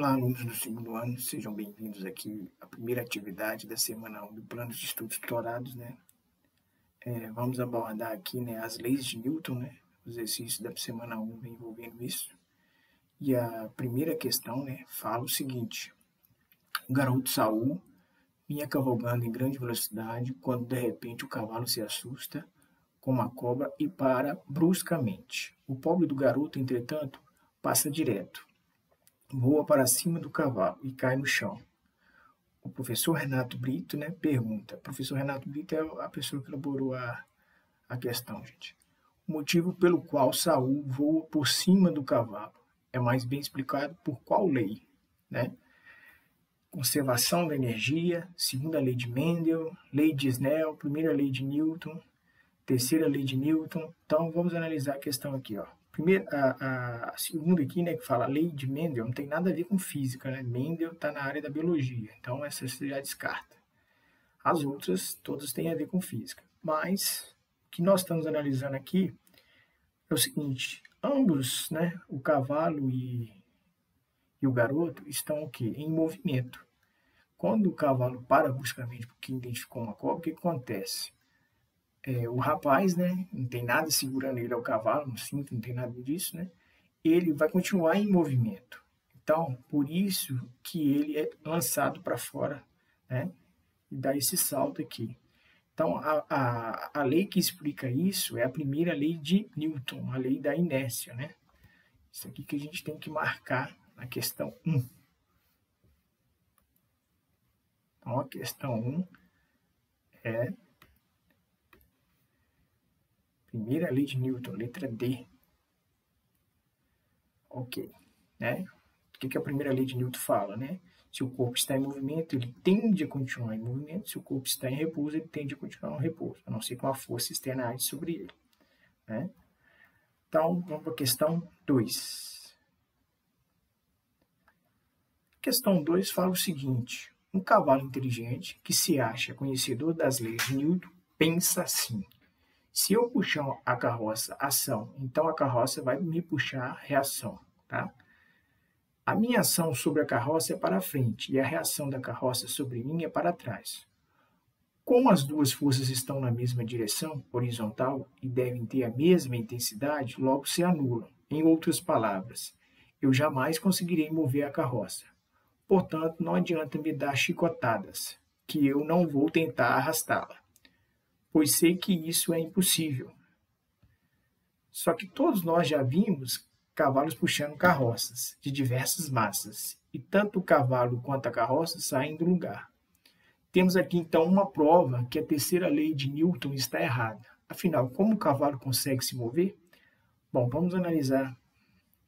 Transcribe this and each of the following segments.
Olá, alunos do segundo ano, sejam bem-vindos aqui à primeira atividade da semana 1 do Plano de Estudos Tutorados, né? Vamos abordar aqui, né, as leis de Newton, né? Os exercícios da semana 1 vem envolvendo isso. E a primeira questão, né, fala o seguinte: o garoto Saul vinha cavalgando em grande velocidade quando de repente o cavalo se assusta com uma cobra e para bruscamente. O pobre do garoto, entretanto, passa direto. Voa para cima do cavalo e cai no chão. O professor Renato Brito, né, pergunta. O professor Renato Brito é a pessoa que elaborou a questão, gente. O motivo pelo qual Saul voa por cima do cavalo é mais bem explicado por qual lei, né? Conservação da energia, segunda lei de Mendel, lei de Snell, primeira lei de Newton, terceira lei de Newton. Então, vamos analisar a questão aqui, ó. Primeiro, a segunda aqui, né, que fala lei de Mendel, não tem nada a ver com física, né? Mendel está na área da biologia, então essa você já descarta. As outras, todas têm a ver com física. Mas, o que nós estamos analisando aqui é o seguinte: ambos, né, o cavalo e o garoto, estão o quê? Em movimento. Quando o cavalo para bruscamente porque identificou uma cobra, o que acontece? O rapaz, né, não tem nada segurando ele ao cavalo, não cinto, não tem nada disso, né? Ele vai continuar em movimento. Então, por isso que ele é lançado para fora, né? E dá esse salto aqui. Então, a lei que explica isso é a primeira lei de Newton, a lei da inércia, né? Isso aqui que a gente tem que marcar na questão 1. Então, a questão 1 é primeira lei de Newton, letra D. Ok, né? O que a primeira lei de Newton fala, né? Se o corpo está em movimento, ele tende a continuar em movimento. Se o corpo está em repouso, ele tende a continuar em repouso, a não ser que uma força externa age sobre ele, né? Então, vamos para a questão 2. Questão 2 fala o seguinte: um cavalo inteligente que se acha conhecedor das leis de Newton pensa assim: se eu puxar a carroça ação, então a carroça vai me puxar reação, tá? A minha ação sobre a carroça é para frente e a reação da carroça sobre mim é para trás. Como as duas forças estão na mesma direção, horizontal, e devem ter a mesma intensidade, logo se anulam. Em outras palavras, eu jamais conseguirei mover a carroça. Portanto, não adianta me dar chicotadas, que eu não vou tentar arrastá-la, pois sei que isso é impossível. Só que todos nós já vimos cavalos puxando carroças de diversas massas, e tanto o cavalo quanto a carroça saem do lugar. Temos aqui então uma prova que a terceira lei de Newton está errada. Afinal, como o cavalo consegue se mover? Bom, vamos analisar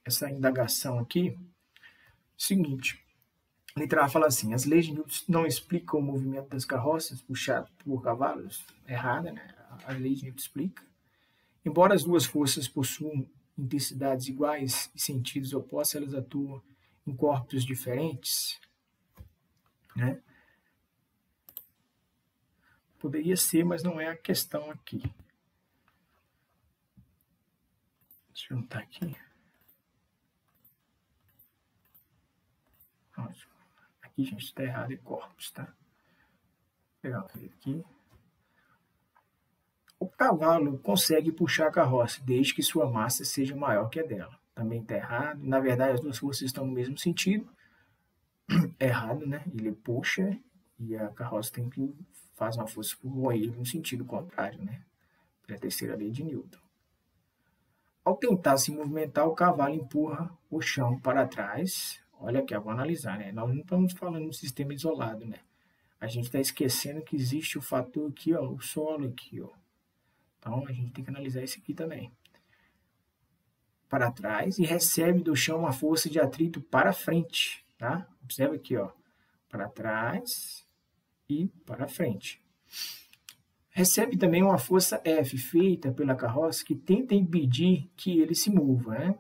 essa indagação aqui. Seguinte, a letra A fala assim: as leis de Newton não explicam o movimento das carroças puxadas por cavalos. Errada, né? A lei de Newton explica. Embora as duas forças possuam intensidades iguais e sentidos opostos, elas atuam em corpos diferentes, né? Poderia ser, mas não é a questão aqui. Deixa eu juntar aqui. Ótimo. Aqui, gente, está errado, é corpos, tá? Vou pegar uma caneta aqui. O cavalo consegue puxar a carroça, desde que sua massa seja maior que a dela. Também está errado. Na verdade, as duas forças estão no mesmo sentido. Errado, né? Ele puxa e a carroça tem que fazer uma força por ele no sentido contrário, né? É a terceira lei de Newton. Ao tentar se movimentar, o cavalo empurra o chão para trás. Olha aqui, eu vou analisar, né? Nós não estamos falando de um sistema isolado, né? A gente está esquecendo que existe o fator aqui, ó, o solo aqui, ó. Então, a gente tem que analisar isso aqui também. Para trás e recebe do chão uma força de atrito para frente, tá? Observa aqui, ó. Para trás e para frente. Recebe também uma força F feita pela carroça que tenta impedir que ele se mova, né?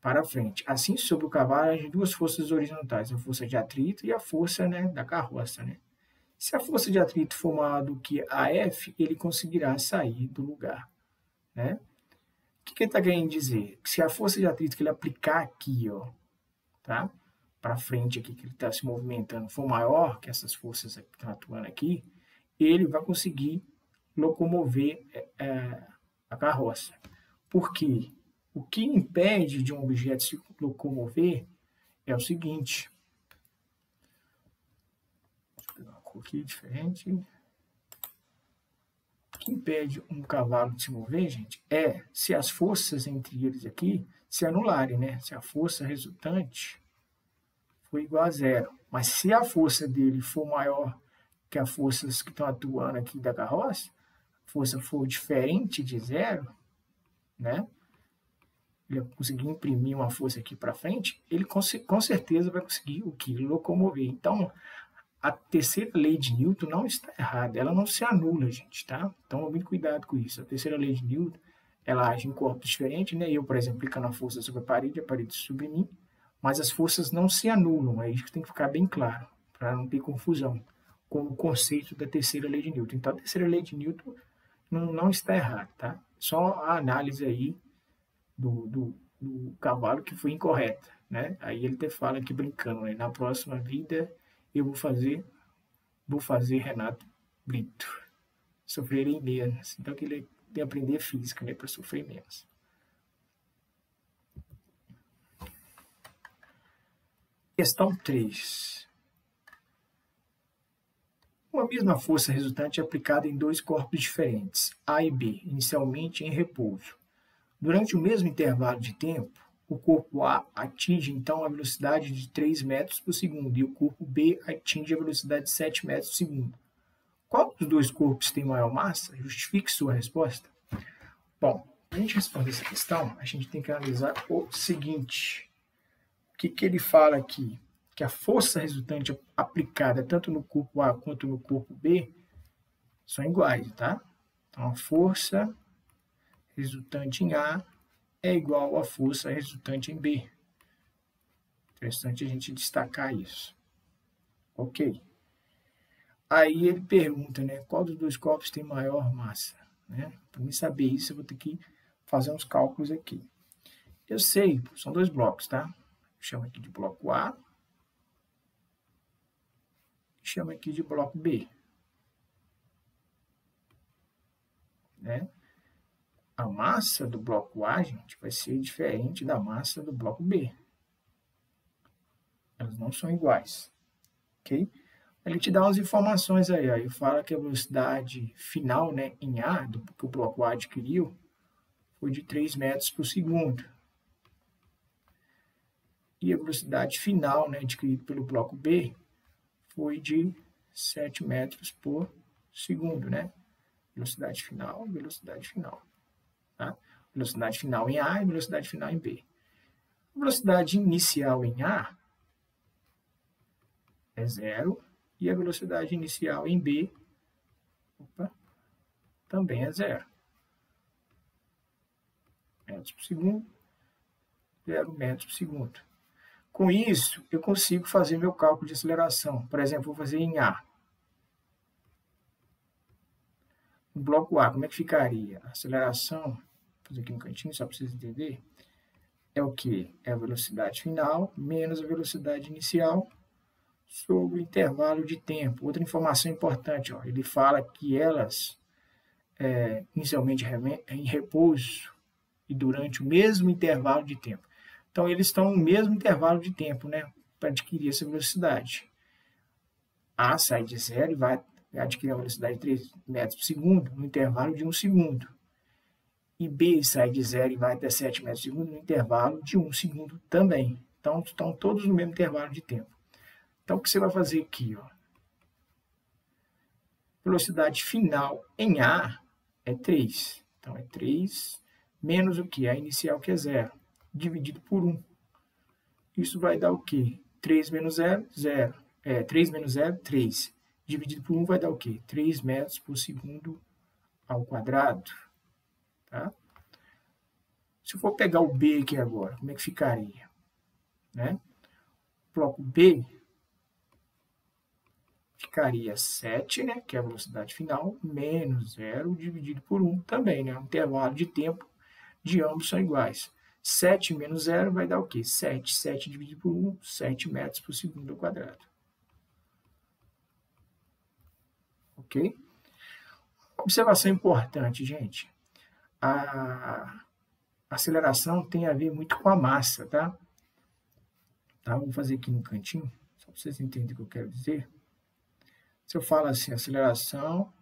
Para frente. Assim, sobre o cavalo, as duas forças horizontais, a força de atrito e a força, né, da carroça, né? Se a força de atrito for maior do que a F, ele conseguirá sair do lugar, né? O que ele está querendo dizer? Que se a força de atrito que ele aplicar aqui, ó, tá? para frente aqui, que ele está se movimentando, for maior que essas forças que estão atuando aqui, ele vai conseguir locomover a carroça. Por quê? O que impede de um objeto se locomover é o seguinte. Deixa eu pegar uma cor aqui diferente. O que impede um cavalo de se mover, gente, é se as forças entre eles aqui se anularem, né? Se a força resultante for igual a zero. Mas se a força dele for maior que as forças que estão atuando aqui da carroça, a força for diferente de zero, né? Ele conseguir imprimir uma força aqui para frente, ele com certeza vai conseguir o que? Locomover. Então, a terceira lei de Newton não está errada, ela não se anula, gente, tá? Então, muito cuidado com isso. A terceira lei de Newton, ela age em corpos diferentes, né? Eu, por exemplo, aplicando a força sobre a parede sobre mim, mas as forças não se anulam, é isso que tem que ficar bem claro, para não ter confusão com o conceito da terceira lei de Newton. Então, a terceira lei de Newton não está errada, tá? Só a análise aí do cavalo que foi incorreta, né? Aí ele até fala aqui brincando, né? Na próxima vida eu vou fazer Renato Brito. Sofrerei menos. Então que ele tem que aprender física, né? Para sofrer menos. Questão 3. Uma mesma força resultante é aplicada em dois corpos diferentes, A e B, inicialmente em repouso. Durante o mesmo intervalo de tempo, o corpo A atinge então a velocidade de 3 metros por segundo e o corpo B atinge a velocidade de 7 metros por segundo. Qual dos dois corpos tem maior massa? Justifique sua resposta. Bom, para a gente responder essa questão, a gente tem que analisar o seguinte. O que ele fala aqui? Que a força resultante aplicada tanto no corpo A quanto no corpo B são iguais, tá? Então, a força resultante em A é igual à força resultante em B. Interessante a gente destacar isso. Ok. Aí ele pergunta, né, qual dos dois corpos tem maior massa? Né? Para mim saber isso, eu vou ter que fazer uns cálculos aqui. Eu sei, são dois blocos, tá? Chamo aqui de bloco A. Chamo aqui de bloco B. Né? A massa do bloco A, gente, vai ser diferente da massa do bloco B. Elas não são iguais. Ok? Ele te dá umas informações aí. Ó. Ele fala que a velocidade final, né, em A, que o bloco A adquiriu, foi de 3 metros por segundo. E a velocidade final, né, adquirida pelo bloco B, foi de 7 metros por segundo, né? Velocidade final, velocidade final. Tá? Velocidade final em A e velocidade final em B. A velocidade inicial em A é 0 e a velocidade inicial em B também é 0. Metros por segundo, 0 metros por segundo. Com isso, eu consigo fazer meu cálculo de aceleração. Por exemplo, vou fazer em A. No bloco A, como é que ficaria? A aceleração, vou fazer aqui no cantinho, só para vocês entenderem, é o quê? É a velocidade final menos a velocidade inicial sobre o intervalo de tempo. Outra informação importante, ó, ele fala que elas, inicialmente em repouso e durante o mesmo intervalo de tempo. Então, eles estão no mesmo intervalo de tempo, né, para adquirir essa velocidade. A sai de 0 e vai adquirir a velocidade de 3 metros por segundo no intervalo de 1 segundo. E B sai de 0 e vai até 7 metros por segundo no intervalo de 1 segundo também. Então, estão todos no mesmo intervalo de tempo. Então, o que você vai fazer aqui? Ó? Velocidade final em A é 3. Então, é 3 menos o que? A inicial, que é 0, dividido por 1. Isso vai dar o quê? 3 menos 0, 0. 3 menos 0, 3. Dividido por 1 vai dar o quê? 3 metros por segundo ao quadrado. Tá? Se eu for pegar o B aqui agora, como é que ficaria? Né? O bloco B ficaria 7, né, que é a velocidade final, menos 0 dividido por 1 também, né? O intervalo de tempo de ambos são iguais. 7 menos 0 vai dar o quê? 7. 7 dividido por 1, 7 metros por segundo ao quadrado. Ok? Observação importante, gente. A aceleração tem a ver muito com a massa, tá? Vou fazer aqui no cantinho, só para vocês entenderem o que eu quero dizer. Se eu falo assim, aceleração,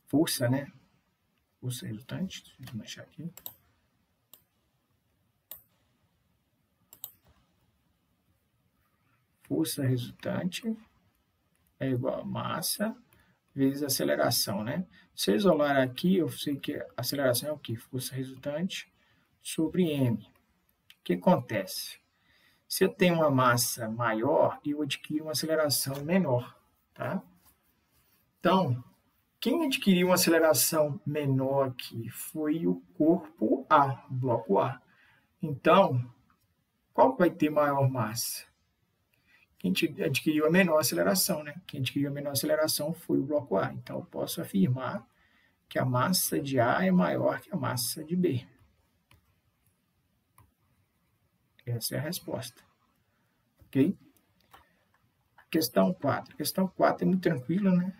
força, né? Força resultante, deixa eu desmanchar aqui. Força resultante é igual a massa vezes aceleração, né? Se eu isolar aqui, eu sei que a aceleração é o quê? Força resultante sobre m. O que acontece? Se eu tenho uma massa maior, eu adquiro uma aceleração menor, tá? Então, quem adquiriu uma aceleração menor aqui foi o corpo A, o bloco A. Então, qual vai ter maior massa? Quem adquiriu a menor aceleração, né? Quem adquiriu a menor aceleração foi o bloco A. Então, eu posso afirmar que a massa de A é maior que a massa de B. Essa é a resposta. Ok? Questão 4. Questão 4 é muito tranquila, né?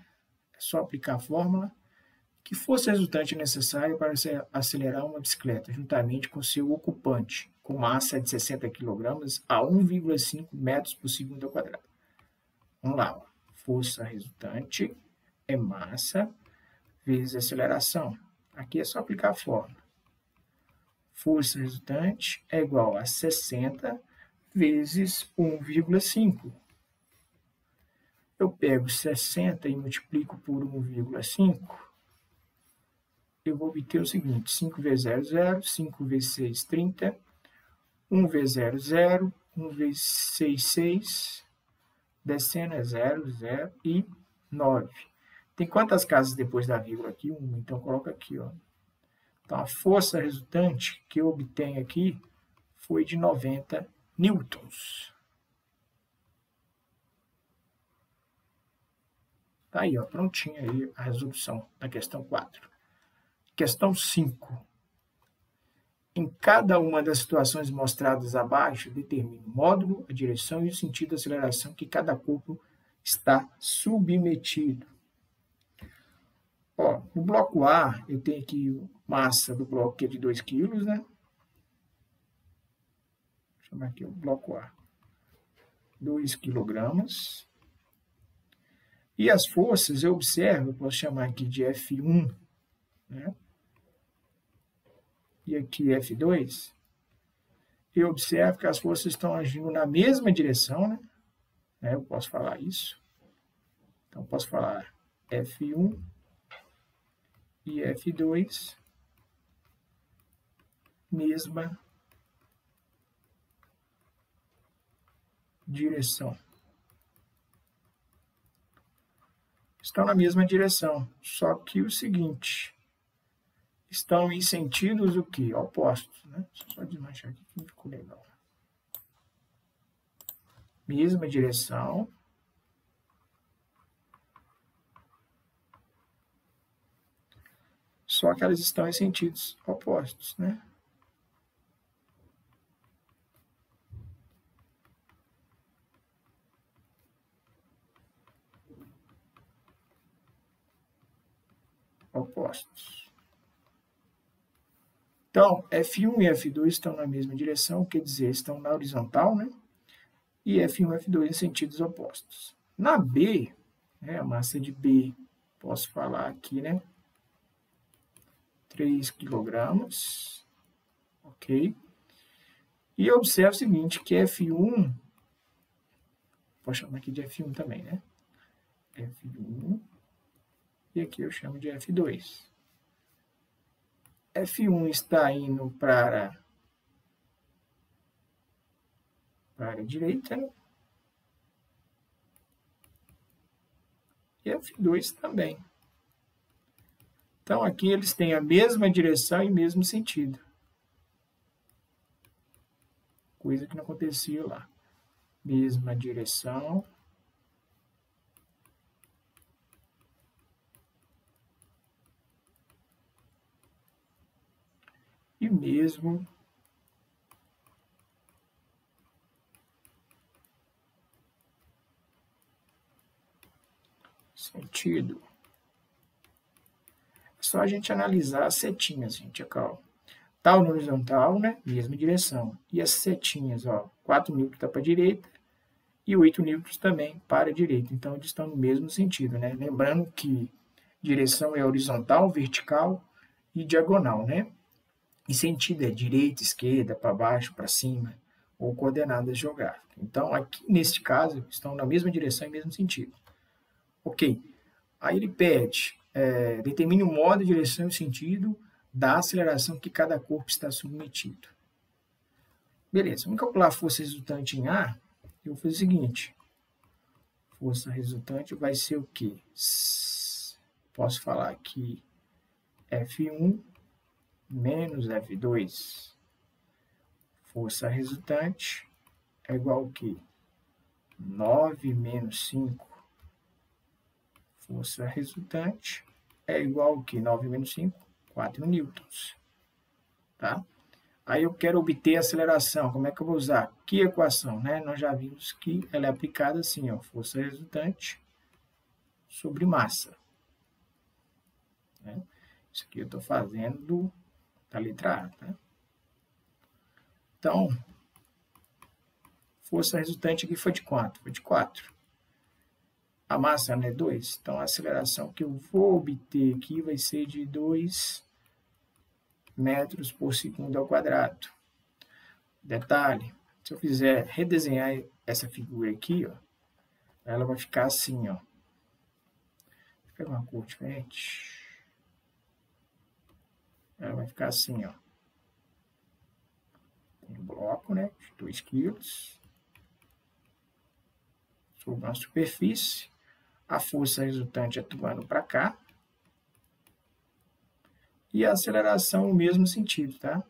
É só aplicar a fórmula. Que força resultante é necessária para acelerar uma bicicleta, juntamente com seu ocupante, com massa de 60 kg a 1,5 metros por segundo ao quadrado? Vamos lá. Ó. Força resultante é massa vezes aceleração. Aqui é só aplicar a fórmula. Força resultante é igual a 60 vezes 1,5. Eu pego 60 e multiplico por 1,5. Eu vou obter o seguinte, 5 vezes 0, 0, 5 vezes 6, 30, 1 vezes 0, 0, 1 vezes 6, 6, descendo é 0, 0 e 9. Tem quantas casas depois da vírgula aqui? 1, então coloca aqui, ó. Então, a força resultante que eu obtenho aqui foi de 90 newtons. Tá aí, ó, prontinho aí a resolução da questão 4. Questão 5. Em cada uma das situações mostradas abaixo, determine o módulo, a direção e o sentido da aceleração que cada corpo está submetido. Ó, no bloco A, eu tenho aqui massa do bloco que é de 2 kg, né? Vou chamar aqui o bloco A. 2 kg. E as forças, eu observo, eu posso chamar aqui de F1, né? E aqui F2. Eu observo que as forças estão agindo na mesma direção, né? Eu posso falar isso. Então, posso falar F1 e F2, mesma direção. Estão na mesma direção, só que o seguinte, estão em sentidos o quê? Opostos, né? Só desmanchar aqui que não ficou legal. Mesma direção. Só que elas estão em sentidos opostos, né? Opostos. Então, F1 e F2 estão na mesma direção, quer dizer, estão na horizontal, né? E F1 e F2 em sentidos opostos. Na B, né, a massa de B, posso falar aqui, né? 3 kg, ok? E eu observo o seguinte, que F1, vou chamar aqui de F1 também, né? F1, e aqui eu chamo de F2. F1 está indo para a direita, né? E F2 também. Então, aqui eles têm a mesma direção e mesmo sentido. Coisa que não acontecia lá. Mesma direção. E mesmo sentido. É só a gente analisar as setinhas, gente, aqui, ó. Tá no horizontal, né? Mesma direção. E as setinhas, ó, 4 newtons tá para a direita e 8 newtons também para a direita. Então, eles estão no mesmo sentido, né? Lembrando que direção é horizontal, vertical e diagonal, né? E sentido é direita, esquerda, para baixo, para cima, ou coordenadas geográficas. Então, aqui neste caso, estão na mesma direção e mesmo sentido. Ok. Aí ele pede, determine o modo, direção e sentido da aceleração que cada corpo está submetido. Beleza, vamos calcular a força resultante em A. Eu vou fazer o seguinte. Força resultante vai ser o quê? Posso falar aqui F1 menos F2. Força resultante é igual ao quê? 9 menos 5. Força resultante é igual ao quê? 9 menos 5? 4 newtons. Tá? Aí eu quero obter a aceleração. Como é que eu vou usar? Que equação? Né? Nós já vimos que ela é aplicada assim, ó, força resultante sobre massa. Né? Isso aqui eu estou fazendo da letra A. Tá? Então, força resultante aqui foi de quanto? Foi de 4. A massa não é 2. Então, a aceleração que eu vou obter aqui vai ser de 2 metros por segundo ao quadrado. Detalhe, se eu fizer redesenhar essa figura aqui, ó, ela vai ficar assim, ó. Vou pegar uma cor diferente. Ela vai ficar assim, ó. Tem um bloco, né, de 2 kg sobre uma superfície. A força resultante atuando para cá. E a aceleração no mesmo sentido, tá?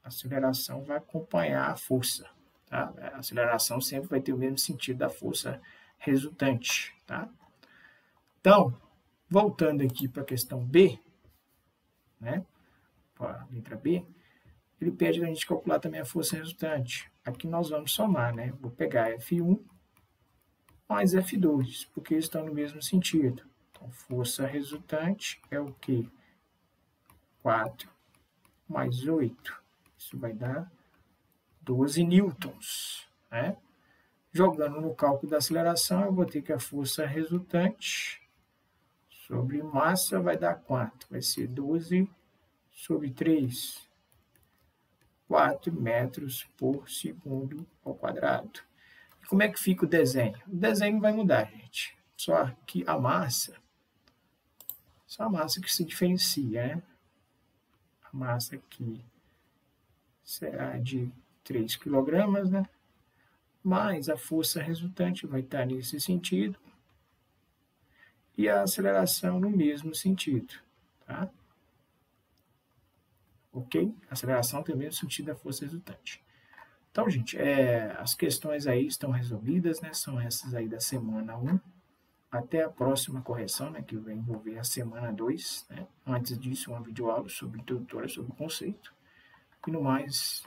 A aceleração vai acompanhar a força, tá? A aceleração sempre vai ter o mesmo sentido da força resultante, tá? Então, voltando aqui para a questão B, né? Para a letra B, ele pede para a gente calcular também a força resultante. Aqui nós vamos somar, né? Vou pegar F1 mais F2, porque eles estão no mesmo sentido. Então, força resultante é o quê? 4 mais 8. Isso vai dar 12 newtons. Né? Jogando no cálculo da aceleração, eu vou ter que a força resultante sobre massa vai dar quanto? Vai ser 12 sobre 3. 4 metros por segundo ao quadrado. E como é que fica o desenho? O desenho não vai mudar, gente. Só que a massa, só a massa que se diferencia, né? A massa aqui será de 3 kg, né? Mas a força resultante vai estar nesse sentido e a aceleração no mesmo sentido, tá? Ok? A aceleração tem o mesmo sentido da força resultante. Então, gente, as questões aí estão resolvidas, né? São essas aí da semana 1. Até a próxima correção, né? Que vai envolver a semana 2, né? Antes disso, uma videoaula sobre introdutória, sobre o conceito. E no mais,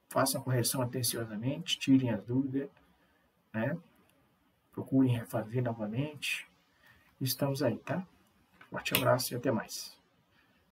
façam a correção atenciosamente, tirem as dúvidas, né? Procurem refazer novamente. Estamos aí, tá? Forte abraço e até mais.